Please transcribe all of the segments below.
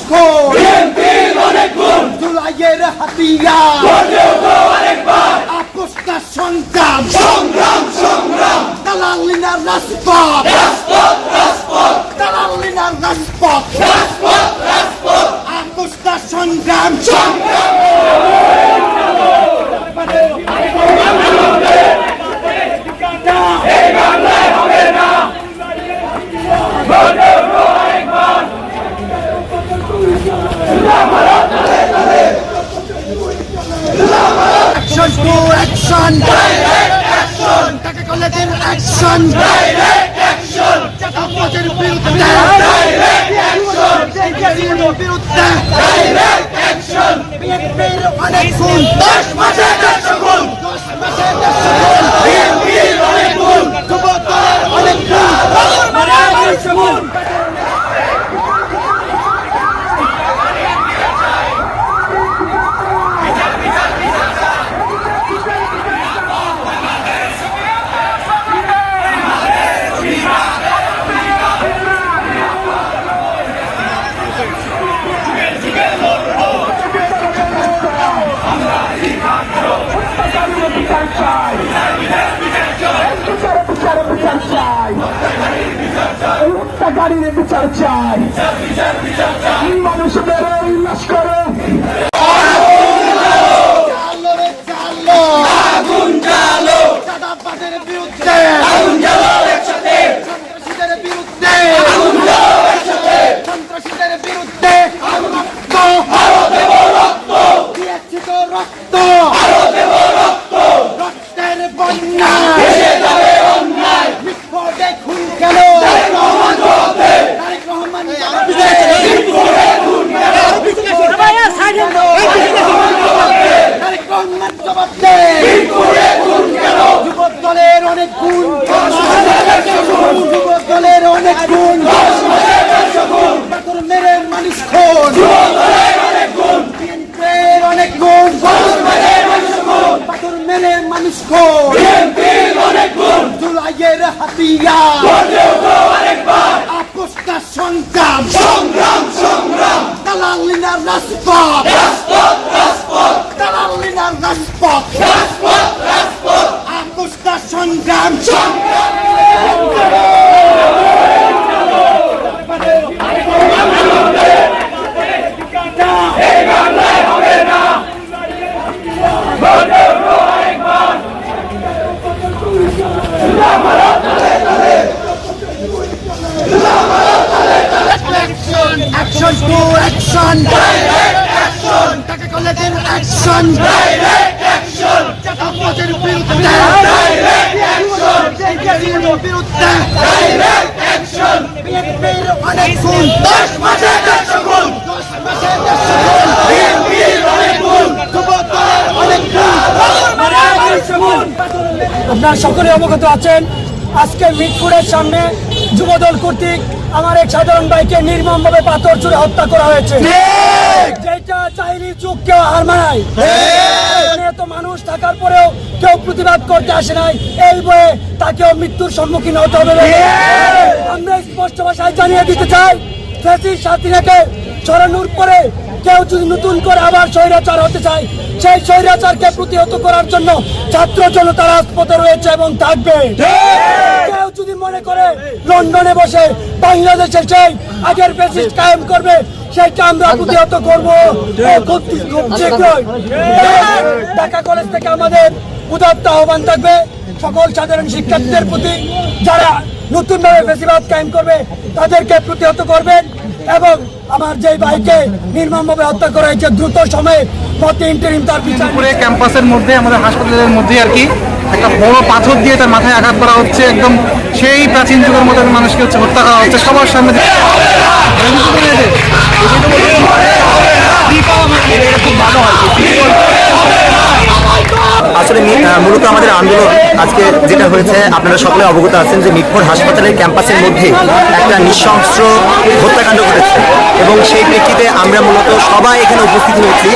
খোঁজ জুলাইয়ের হাতিয়ার আপোষটা সংগ্রাম দালালিনার রাজপথ দালালিনার রাজপথ আপোষটা সংগ্রাম Action to action, direct action. Taka kolatin action, direct action. Apother birudde, direct action. Jengazir birudde, direct action. BNP'র অনেক গুণ, 10 মাসে 150 গুণ, 10 মাসে 150 গুণ. BNP'র অনেক গুণ, যুবদলের অনেক গুণ, বাংলার 150 গুণ. গাড়ির বিচার চাই মানুষের উল্লাস করে চাঁদাবাজের বিরুদ্ধে সন্ত্রাসীদের বিরুদ্ধে সন্ত্রাসীদের বিরুদ্ধে দিয়েছি তো রক্ত রক্তের বন্যা বিক্ষোভে খুন কেন যুবদলের অনেক গুণ যুবদলের অনেক গুণ পাথর মেরে মানুষ খুন বিএনপির অনেক গুণ পাথর মেরে মানুষ খুন জুলাইয়ের হাতিয়ার আপোষটা সংগ্রাম দালালিনার রাজপথ দালালিনার রাজপথ আপোষটা সংগ্রাম Action to action, direct action. Taka kolatin action, direct action. Apother birudde, direct action. Jengazir birudde, direct action. BNP'র অনেক গুণ, 10 মাসে 150 গুণ, 10 মাসে 150 গুণ. BNP'র অনেক গুণ, যুবদলের অনেক গুণ, বাংলার 150 গুণ. আপনারা সকলে অবগত আছেন, আজকে মিটপুরের সামনে যুবদল কর্তৃক আমার এক সাধারণ ভাইকে নির্মমভাবে পাথর ছুঁড়ে হত্যা করা হয়েছে। যেটা চাইনি যুগ কেউ হার মানায়। এত মানুষ থাকার পরেও কেউ প্রতিবাদ করতে আসে নাই, এই বয়ে তাকেও মৃত্যুর সম্মুখীন হতে হবে। আমরা স্পষ্ট ভাষায় জানিয়ে দিতে চাই, ফ্যাসিস্ট হাসিনাকে ছড়ানোর পরে কেউ যদি নতুন করে আবার স্বৈরাচার হতে চায়, সেই স্বৈরাচারকে প্রতিহত করার জন্য ছাত্র জনতা রাজপথে রয়েছে এবং থাকবে। কেউ যদি মনে করে লন্ডনে বসে বাংলাদেশের সেই আগের ফ্যাসিস্ট কায়েম করবে, সেটা আমরা প্রতিহত করবো খুব শীঘ্রই। ঢাকা কলেজ থেকে আমাদের উদাত্ত আহ্বান থাকবে সকল সাধারণ শিক্ষার্থীদের প্রতি, যারা নতুনভাবে ফ্যাসিবাদ কায়েম করবে তাদেরকে প্রতিহত করবেন এবং আমার যে ভাইকে নির্মমভাবে হত্যা করা হয়েছে দ্রুত সময়ে প্রতি ইন্টারিম তার বিচার। ক্যাম্পাসের মধ্যে আমাদের হাসপাতালের মধ্যে আর কি একটা বড় পাথর দিয়ে তার মাথায় আঘাত করা হচ্ছে, একদম সেই প্রাচীন যুগের মতো মানুষকে হচ্ছে হত্যা করা হচ্ছে সবার সামনে। খুব ভালো হয়। আসলে মূলত আমাদের আন্দোলন আজকে যেটা হয়েছে, আপনারা সকলে অবগত আছেন যে মিটফোর্ড হাসপাতালের ক্যাম্পাসের মধ্যে একটা নৃশংস হত্যাকাণ্ড ঘটেছে এবং সেই প্রেক্ষিতে আমরা মূলত সবাই এখানে উপস্থিত হয়েছি।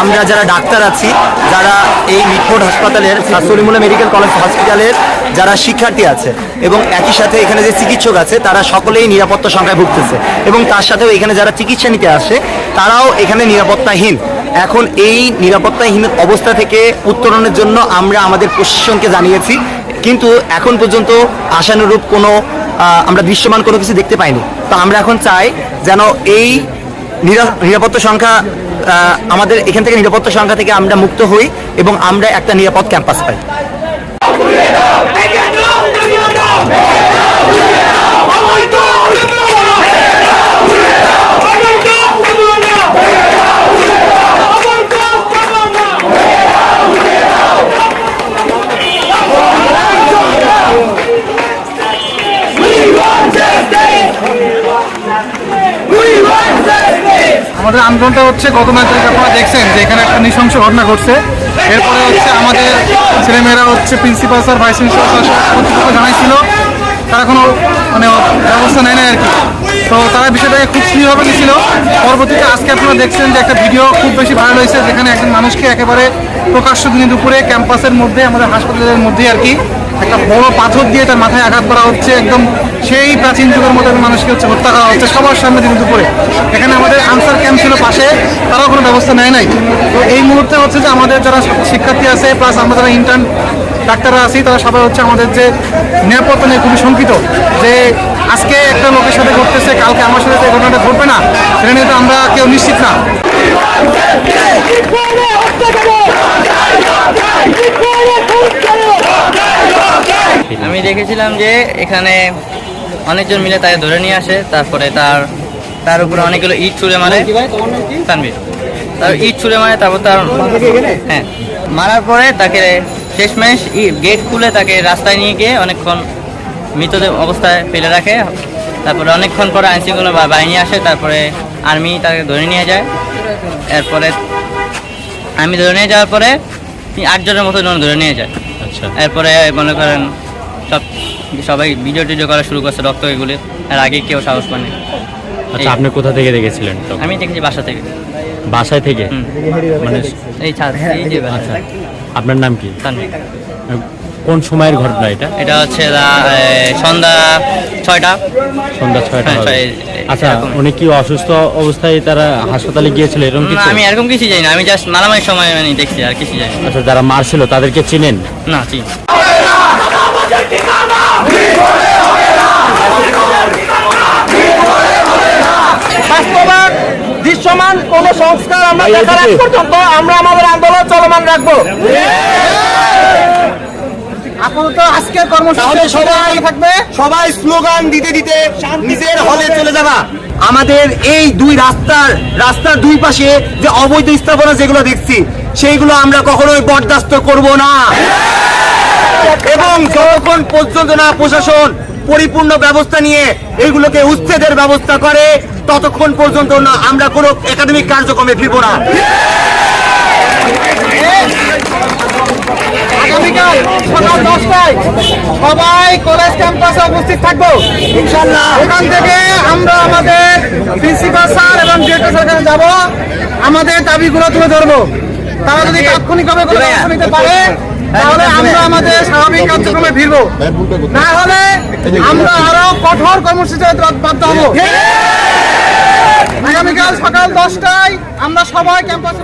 আমরা যারা ডাক্তার আছি, যারা এই মিটফোর্ড হাসপাতালের সলিমুল্লাহ মেডিকেল কলেজ হসপিটালের যারা শিক্ষার্থী আছে এবং একই সাথে এখানে যে চিকিৎসক আছে, তারা সকলেই নিরাপত্তা সংখ্যায় ভুগতেছে এবং তার সাথেও এখানে যারা চিকিৎসা নিতে আসে তারাও এখানে নিরাপত্তাহীন। এখন এই নিরাপত্তাহীন অবস্থা থেকে উত্তরণের জন্য আমরা আমাদের প্রশাসনকে জানিয়েছি, কিন্তু এখন পর্যন্ত আশানুরূপ কোনো আমরা দৃশ্যমান কোনো কিছু দেখতে পাইনি। তো আমরা এখন চাই যেন এই নিরাপত্তা সংখ্যা আমাদের এখান থেকে নিরাপত্তা সংখ্যা থেকে আমরা মুক্ত হই এবং আমরা একটা নিরাপদ ক্যাম্পাস পাই। আমাদের আন্দোলনটা হচ্ছে গত 9 তারিখ আপনারা দেখছেন যে এখানে একটা নৃশংস ঘটনা ঘটছে। এরপরে হচ্ছে আমাদের ছেলেমেয়েরা হচ্ছে principal sir, vice principal sir কর্তৃপক্ষ জানাইছিল, তারা কোনো মানে ব্যবস্থা নেয় না আর কি। তো তারা বিষয়টাকে খুব সিরিয়াসভাবে নিয়েছিল। পরবর্তীতে আজকে আপনারা দেখছেন যে একটা ভিডিও খুব বেশি ভাইরাল হয়েছে, যেখানে একজন মানুষকে একেবারে প্রকাশ্য দিনে দুপুরে ক্যাম্পাসের মধ্যে, আমাদের হাসপাতালের মধ্যেই আর কি, একটা বড় পাথর দিয়ে তার মাথায় আঘাত করা হচ্ছে। একদম সেই প্রাচীন যুগের মতো মানুষকে হচ্ছে হত্যা করা হচ্ছে সবার সামনে দিন দুপুরে। এখানে আমাদের আনসার ক্যাম্প ছিল পাশে, তারাও কোনো ব্যবস্থা নেয় নাই। তো এই মুহূর্তে হচ্ছে যে আমাদের যারা শিক্ষার্থী আছে প্লাস আমরা যারা ইন্টার্ন ডাক্তাররা আছি, তারা সবাই হচ্ছে আমাদের যে নিরাপত্তা নিয়ে খুবই শঙ্কিত যে আজকে একটা লোকের সাথে ঘটতেছে, কালকে আমার সাথে এই ঘটনাটা ঘটবে না, সেটা নিয়ে তো আমরা কেউ নিশ্চিত না। আমি দেখেছিলাম যে এখানে অনেকজন মিলে তাকে ধরে নিয়ে আসে, তারপরে তার উপরে অনেকগুলো ইট ছুঁড়ে মারে, তানভীর তার ইট ছুঁড়ে মারে, তারপর তার হ্যাঁ মারার পরে তাকে শেষমেশ গেট খুলে তাকে রাস্তায় নিয়ে গিয়ে অনেকক্ষণ মৃতদেহ অবস্থায় ফেলে রাখে। তারপরে অনেকক্ষণ পরে আইনশৃঙ্খলা বাহিনী আসে, তারপরে আর্মি তাকে ধরে নিয়ে যায়। এরপরে আর্মি ধরে নিয়ে যাওয়ার পরে 8 জনের মতো ধরে নিয়ে যায়। আচ্ছা, এরপরে মনে করেন সবাই ভিডিও করা শুরু করছে রক্ত এগুলি, আর আগে কেউ সাহস পায়নি। আচ্ছা, আপনি কোথা থেকে দেখেছিলেন? আমি দেখেছি বাসা থেকে। বাসায় থেকে? মানে এই ছাদ, এই যে আচ্ছা, আপনার নাম কি? তানভীর। কোন সময়ের ঘটনা এটা? এটা হচ্ছে সন্ধ্যা 6টা। সন্ধ্যা 6টা। হ্যাঁ, আচ্ছা, এরকম। উনি কি অসুস্থ অবস্থায় তারা হাসপাতালে গিয়েছিল এরকম না, কিছু? আমি এরকম কিছু জানি না, আমি জাস্ট মারামারির সময় দেখছি, আর কিছু জানি না। আচ্ছা, যারা মারছিল তাদেরকে চিনেন? না, চিনি। বাস্তবায়ন দৃশ্যমান কোন সংস্কার আমরা দেখার আগ পর্যন্ত আমরা আমাদের আন্দোলন চলমান রাখবো। আপাতত আজকের কর্মসূচি সবাই স্লোগান দিতে দিতে নিজের হলে চলে যাবা। আমাদের এই রাস্তার দুই পাশে যে অবৈধ স্থাপনা যেগুলো দেখছি, সেইগুলো আমরা কখনোই বরদাস্ত করব না এবং যতক্ষণ পর্যন্ত না প্রশাসন পরিপূর্ণ ব্যবস্থা নিয়ে এইগুলোকে উচ্ছেদের ব্যবস্থা করে, ততক্ষণ পর্যন্ত না আমরা কোনো একাডেমিক কার্যক্রমে ফিরব না। আগামীকাল সকাল 10টায় সবাই কলেজ ক্যাম্পাসে উপস্থিত থাকবো ইনশাআল্লাহ। ওখান থেকে আমরা আমাদের প্রিন্সিপাল স্যার এবং ডিরেক্টর স্যারের কাছে যাবো, আমাদের দাবিগুলো তুলে ধরবো। তারা যদি তাৎক্ষণিকভাবে কোনো ব্যবস্থা নিতে পারে তাহলে আমরা আমাদের স্বাভাবিক কার্যক্রমে ফিরবো, না হলে আমরা আরো কঠোর কর্মসূচি বাধ্য হবো। আগামীকাল সকাল 10টায় আমরা সবাই ক্যাম্পাসে